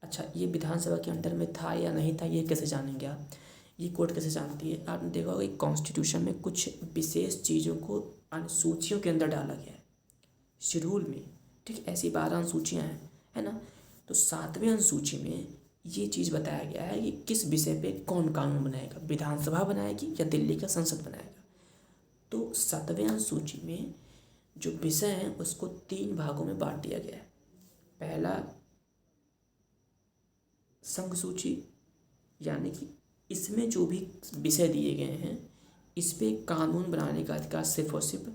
अच्छा, ये विधानसभा के अंडर में था या नहीं था ये कैसे जानेंगे आप, ये कोर्ट कैसे जानती है। आपने देखा होगा कि कॉन्स्टिट्यूशन में कुछ विशेष चीज़ों को अनुसूचियों के अंदर डाला गया है, शेड्यूल में, ठीक, ऐसी 12 अनुसूचियाँ हैं, है ना। तो 7वें अनुसूची में ये चीज़ बताया गया है कि किस विषय पे कौन कानून बनाएगा, विधानसभा बनाएगी या दिल्ली का संसद बनाएगा। तो 7वें अनुसूची में जो विषय हैं उसको 3 भागों में बांट दिया गया है। पहला संघ सूची, यानी कि इसमें जो भी विषय दिए गए हैं इस पे कानून बनाने का अधिकार सिर्फ और सिर्फ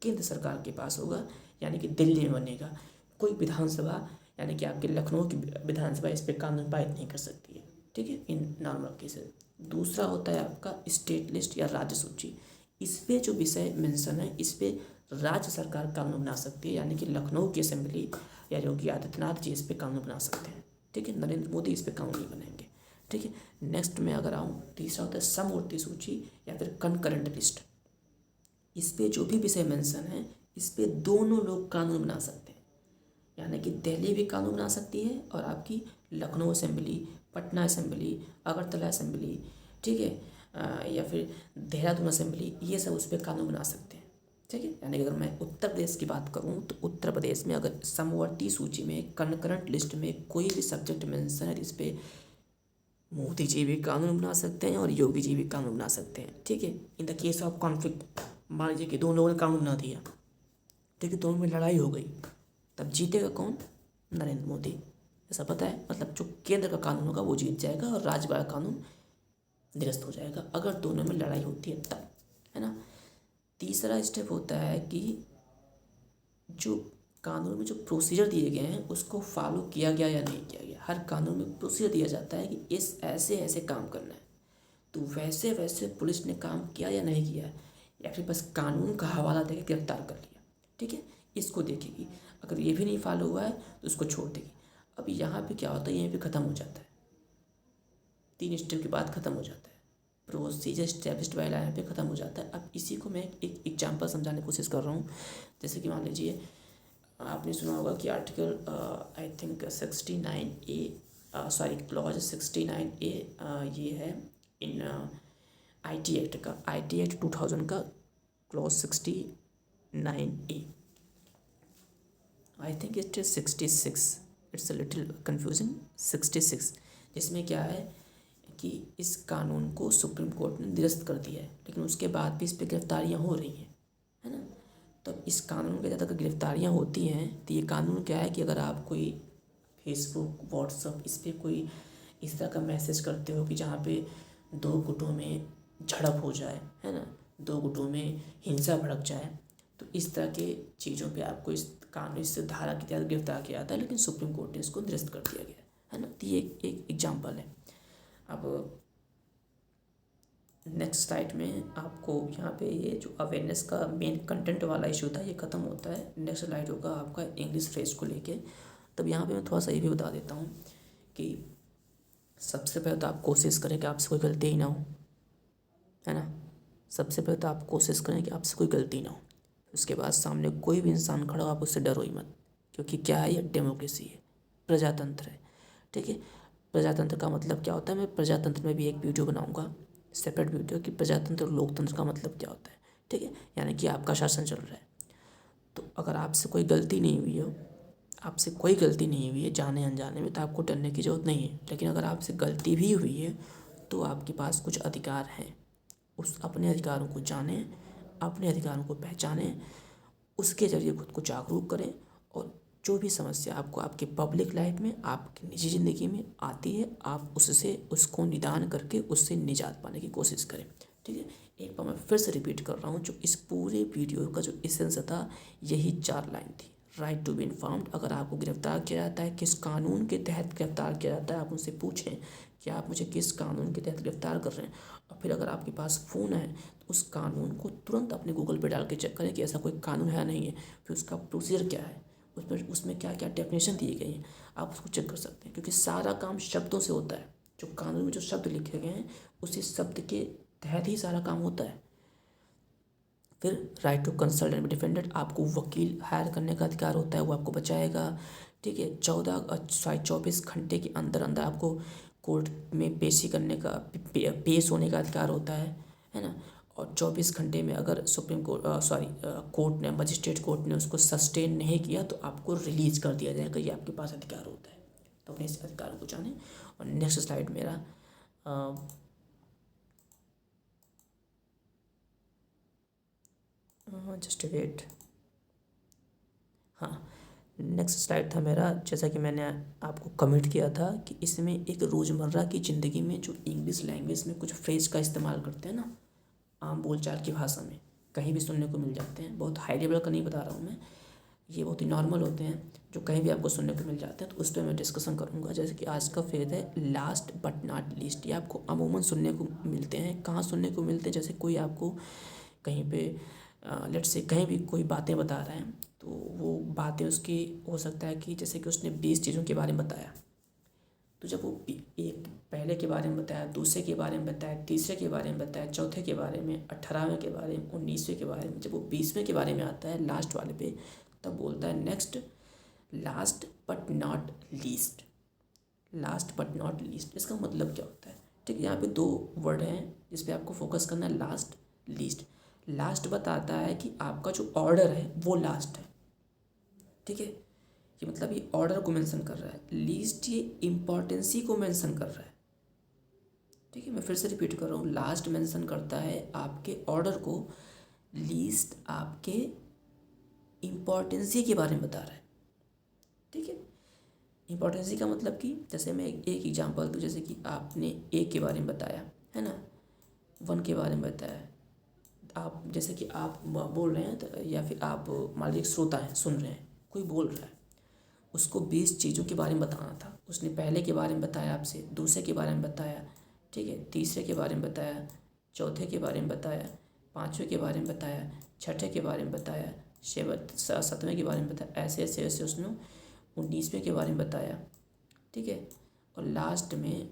केंद्र सरकार के पास होगा, यानी कि दिल्ली में बनेगा। कोई विधानसभा, यानी कि आपके लखनऊ की विधानसभा इस पे कानून पारित नहीं कर सकती है, ठीक है, इन नॉर्मल केसेस। दूसरा होता है आपका स्टेट लिस्ट या राज्य सूची। इस पे जो विषय मेंशन है इस पे राज्य सरकार कानून बना सकती है, यानी कि लखनऊ की असेंबली या योगी आदित्यनाथ जी इस पे कानून बना सकते हैं, ठीक है। नरेंद्र मोदी इस पे कानून नहीं बनाएंगे, ठीक है। नेक्स्ट में अगर आऊँ, तीसरा होता है समवर्ती सूची या फिर कंकरेंट लिस्ट। इस पे जो भी विषय मेंशन है इस पे दोनों लोग कानून बना सकते हैं, यानी कि दिल्ली भी कानून बना सकती है और आपकी Lucknow assembly, Patna assembly, Agartala assembly, ठीक है, या फिर देहरादून असेंबली, ये सब उस पर कानून बना सकते हैं, ठीक है। यानी कि अगर मैं उत्तर प्रदेश की बात करूँ तो उत्तर प्रदेश में अगर समवर्ती सूची में कंकरेंट लिस्ट में कोई भी सब्जेक्ट मेंशन है इस पर मोदी जी भी कानून बना सकते हैं और योगी जी भी कानून बना सकते हैं, ठीक है। In the case of conflict, मान लीजिए कि दोनों लोगों ने कानून बना दिया, ठीक है, दोनों में लड़ाई हो गई, तब जीतेगा कौन? नरेंद्र मोदी, ऐसा पता है। मतलब जो केंद्र का कानून होगा वो जीत जाएगा और राज्य का कानून निरस्त हो जाएगा, अगर दोनों में लड़ाई होती है तब, है ना। तीसरा स्टेप होता है कि जो कानून में जो प्रोसीजर दिए गए हैं उसको फॉलो किया गया या नहीं किया गया। हर कानून में प्रोसीजर दिया जाता है कि इस ऐसे ऐसे काम करना है, तो वैसे वैसे पुलिस ने काम किया या नहीं किया, या फिर बस कानून का हवाला देकर गिरफ्तार कर लिया, ठीक है, इसको देखेगी। अगर ये भी नहीं फॉलो हुआ है तो उसको छोड़ देगी। अब यहाँ पे क्या होता है, यहीं पे ख़त्म हो जाता है, 3 स्टेप के बाद ख़त्म हो जाता है, प्रोसीजर स्टेब्लिश्ड बाय लॉ यहाँ पे ख़त्म हो जाता है। अब इसी को मैं एक एग्जांपल समझाने की कोशिश कर रहा हूँ। जैसे कि मान लीजिए आपने सुना होगा कि article I think 69A, sorry clause 69A, ये है इन IT एक्ट का, IT एक्ट 2000 का clause 69A, I think it is 66, it's a little confusing, 66, जिसमें क्या है कि इस कानून को सुप्रीम कोर्ट ने निरस्त कर दिया है, लेकिन उसके बाद भी इस पर गिरफ्तारियाँ हो रही हैं, है ना। तो इस कानून के तहत अगर गिरफ्तारियाँ होती हैं तो ये कानून क्या है कि अगर आप कोई फेसबुक, व्हाट्सअप इस पर कोई इस तरह का मैसेज करते हो कि जहाँ पे 2 गुटों में झड़प हो जाए, है ना, 2 गुटों में हिंसा भड़क जाए, तो इस तरह के चीज़ों पे आपको इस कानून, इस धारा के तहत गिरफ्तार किया जाता है, लेकिन सुप्रीम कोर्ट ने इसको निरस्त कर दिया गया है ना। तो ये एक एग्जाम्पल है। अब नेक्स्ट स्लाइड में आपको यहाँ पे ये जो अवेयरनेस का मेन कंटेंट वाला इशू था ये ख़त्म होता है। नेक्स्ट स्लाइड होगा आपका इंग्लिश फ्रेज को लेके। तब यहाँ पे मैं थोड़ा सा ये भी बता देता हूँ कि सबसे पहले तो आप कोशिश करें कि आपसे कोई गलती ही ना हो, है ना। सबसे पहले तो आप कोशिश करें कि आपसे कोई गलती ना हो। उसके बाद सामने कोई भी इंसान खड़ा हो आप उससे डरो ही मत, क्योंकि क्या है, ये डेमोक्रेसी है, प्रजातंत्र है, ठीक है। प्रजातंत्र का मतलब क्या होता है, मैं प्रजातंत्र में भी एक वीडियो बनाऊंगा, सेपरेट वीडियो, कि प्रजातंत्र और लोकतंत्र का मतलब क्या होता है, ठीक है। यानी कि आपका शासन चल रहा है, तो अगर आपसे कोई गलती नहीं हुई हो, आपसे कोई गलती नहीं हुई है जाने अनजाने में, तो आपको डरने की ज़रूरत नहीं है। लेकिन अगर आपसे गलती भी हुई है तो आपके पास कुछ अधिकार हैं, उस अपने अधिकारों को जानें, अपने अधिकारों को पहचानें, उसके ज़रिए खुद को जागरूक करें, और जो भी समस्या आपको आपके पब्लिक लाइफ में, आपकी निजी ज़िंदगी में आती है, आप उससे उसको निदान करके उससे निजात पाने की कोशिश करें, ठीक है। एक बार मैं फिर से रिपीट कर रहा हूँ, जो इस पूरे वीडियो का जो एसेंस था यही 4 लाइन थी। राइट टू बी इन्फॉर्म्ड, अगर आपको गिरफ्तार किया जाता है, किस कानून के तहत गिरफ्तार किया जाता है, आप उनसे पूछें कि आप मुझे किस कानून के तहत गिरफ्तार कर रहे हैं, और फिर अगर आपके पास फ़ोन है तो उस कानून को तुरंत अपने गूगल पे डाल के चेक करें कि ऐसा कोई कानून है या नहीं है, फिर उसका प्रोसीजर क्या है, उसमें क्या क्या डेफिनेशन दी गई है, आप उसको चेक कर सकते हैं। क्योंकि सारा काम शब्दों से होता है, जो कानून में जो शब्द लिखे गए हैं उसी शब्द के तहत ही सारा काम होता है। फिर right to consult and be defended, आपको वकील हायर करने का अधिकार होता है, वो आपको बचाएगा, ठीक है। 24 घंटे के अंदर अंदर आपको कोर्ट में पेशी करने का, पेश होने का अधिकार होता है ना। और 24 घंटे में अगर सुप्रीम कोर्ट, कोर्ट ने, मजिस्ट्रेट कोर्ट ने उसको सस्टेन नहीं किया तो आपको रिलीज कर दिया जाएगा, ये आपके पास अधिकार होता है। तो अपने इस अधिकारों को जानें। और नेक्स्ट स्लाइड मेरा जस्ट वेट, हाँ, नेक्स्ट स्लाइड था मेरा, जैसा कि मैंने आपको कमेंट किया था कि इसमें एक रोज़मर्रा की ज़िंदगी में जो इंग्लिश लैंग्वेज में कुछ फ्रेज का इस्तेमाल करते हैं ना, आम बोलचाल की भाषा में कहीं भी सुनने को मिल जाते हैं। बहुत हाई लेवल का नहीं बता रहा हूँ मैं, ये बहुत ही नॉर्मल होते हैं जो कहीं भी आपको सुनने को मिल जाते हैं, तो उस पर मैं डिस्कशन करूँगा। जैसे कि आज का फ्रेज है लास्ट बट नॉट लीस्ट। ये आपको अमूमन सुनने को मिलते हैं। कहाँ सुनने को मिलते हैं? जैसे कोई आपको कहीं पे लेट्स से कहीं भी कोई बातें बता रहा है, तो वो बातें उसकी हो सकता है कि जैसे कि उसने 20 चीज़ों के बारे में बताया, तो जब वो एक पहले के बारे में बताया, दूसरे के बारे में बताया, तीसरे के बारे में बताया, चौथे के बारे में, 18वें के बारे में, 19वें के बारे में, जब वो 20वें के बारे में आता है लास्ट वाले पे, तब बोलता है next last but not least. Last but not least, इसका मतलब क्या होता है? ठीक है, यहाँ पे दो वर्ड हैं जिस पे आपको फोकस करना है, लास्ट लीस्ट। लास्ट बताता है कि आपका जो ऑर्डर है वो लास्ट है। ठीक है, ये मतलब ये ऑर्डर को मेंशन कर रहा है। लीस्ट ये इम्पॉर्टेंसी को मेंशन कर रहा है। ठीक है, मैं फिर से रिपीट कर रहा हूँ, लास्ट मेंशन करता है आपके ऑर्डर को, लीस्ट आपके इम्पॉर्टेंसी के बारे में बता रहा है। ठीक है, इम्पॉर्टेंसी का मतलब कि जैसे मैं एक एग्जांपल दूँ, जैसे कि आपने एक के बारे में बताया है ना, 1 के बारे में बताया, आप जैसे कि आप बोल रहे हैं तो, या फिर आप मान लीजिए श्रोता हैं, सुन रहे हैं, कोई बोल रहा है, उसको 20 चीज़ों के बारे में बताना था। उसने पहले के बारे में बताया आपसे, दूसरे के बारे में बताया, ठीक है, तीसरे के बारे में बताया, चौथे के बारे में बताया, पाँचवें के बारे में बताया, छठे के बारे में बताया, 7वें के बारे में बताया, ऐसे ऐसे ऐसे उसने 19वें के बारे में बताया। ठीक है, और लास्ट में,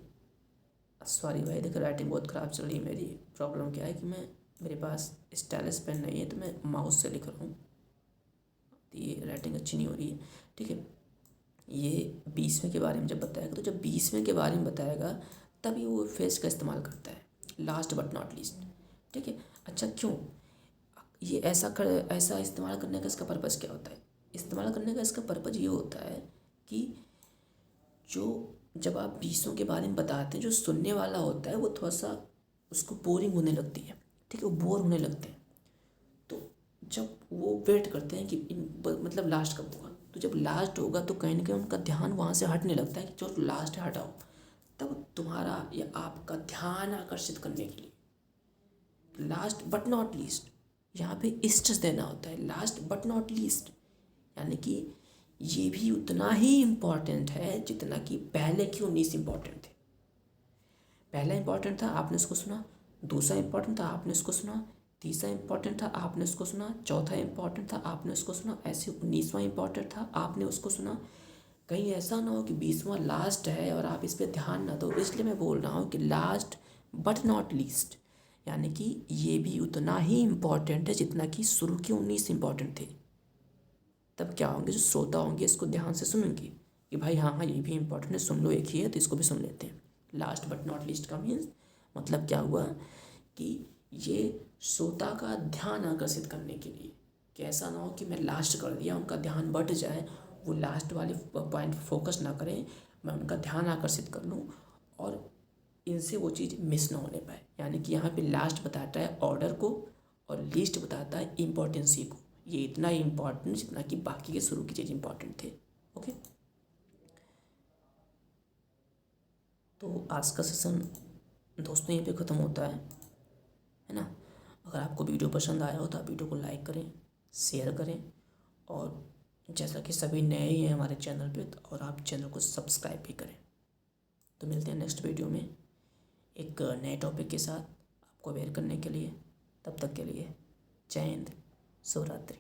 सॉरी भाई देखो राइटिंग बहुत ख़राब चल रही है मेरी। प्रॉब्लम क्या है कि मेरे पास स्टाइलस पेन नहीं है, तो मैं माउस से लिख रहा हूँ, तो ये राइटिंग अच्छी नहीं हो रही है। ठीक है, ये 20वें के बारे में जब बताएगा, तो जब 20वें के बारे में बताएगा तभी वो फेस का इस्तेमाल करता है, लास्ट बट नॉट लीस्ट। ठीक है, अच्छा क्यों ये ऐसा इस्तेमाल करने का इसका पर्पज़ क्या होता है? इस्तेमाल करने का इसका पर्पज़ ये होता है कि जो जब आप 20 के बारे में बताते हैं, जो सुनने वाला होता है वो थोड़ा सा उसको बोरिंग होने लगती है। ठीक है, वो बोर होने लगते हैं, तो जब वो वेट करते हैं कि मतलब लास्ट कब होगा, तो जब लास्ट होगा तो कहीं ना कहीं उनका ध्यान वहाँ से हटने लगता है कि जो लास्ट है हटाओ। तब तुम्हारा या आपका ध्यान आकर्षित करने के लिए लास्ट बट नॉट लीस्ट यहाँ पे स्ट्रेस देना होता है। लास्ट बट नॉट लीस्ट यानी कि ये भी उतना ही इम्पॉर्टेंट है जितना कि पहले के 19 इम्पॉर्टेंट थे। पहला इम्पॉर्टेंट था, आपने उसको सुना। दूसरा इम्पॉर्टेंट था, आपने उसको सुना। तीसरा इम्पॉर्टेंट था, आपने उसको सुना। चौथा इम्पॉर्टेंट था, आपने उसको सुना। ऐसे 19वां इम्पॉर्टेंट था, आपने उसको सुना। कहीं ऐसा ना हो कि 20वां लास्ट है और आप इस पर ध्यान ना दो। इसलिए मैं बोल रहा हूँ कि लास्ट बट नॉट लीस्ट यानी कि ये भी उतना ही इम्पॉर्टेंट है जितना कि शुरू के 19 इम्पॉर्टेंट थे। तब क्या होंगे, जो श्रोता होंगे इसको ध्यान से सुनेंगे कि भाई हाँ हाँ ये भी इम्पोर्टेंट है, सुन लो, एक ही है तो इसको भी सुन लेते हैं। लास्ट बट नॉट लीस्ट का मीन्स मतलब क्या हुआ कि ये श्रोता का ध्यान आकर्षित करने के लिए, कि ऐसा ना हो कि मैं लास्ट कर दिया, उनका ध्यान बट जाए, वो लास्ट वाले पॉइंट पर फोकस ना करें, मैं उनका ध्यान आकर्षित कर लूँ और इनसे वो चीज़ मिस ना होने पाए। यानी कि यहाँ पे लास्ट बताता है ऑर्डर को और लीस्ट बताता है इम्पोर्टेंसी को। ये इतना ही इम्पोर्टेंट जितना कि बाकी के शुरू की चीज़ इम्पोर्टेंट थे। ओके, तो आज का सेशन दोस्तों यहीं पे ख़त्म होता है ना। अगर आपको वीडियो पसंद आया हो तो आप वीडियो को लाइक करें, शेयर करें, और जैसा कि सभी नए ही हैं हमारे चैनल पे, तो और आप चैनल को सब्सक्राइब भी करें। तो मिलते हैं नेक्स्ट वीडियो में एक नए टॉपिक के साथ आपको अवेयर करने के लिए। तब तक के लिए जय हिंद, शुभ रात्रि।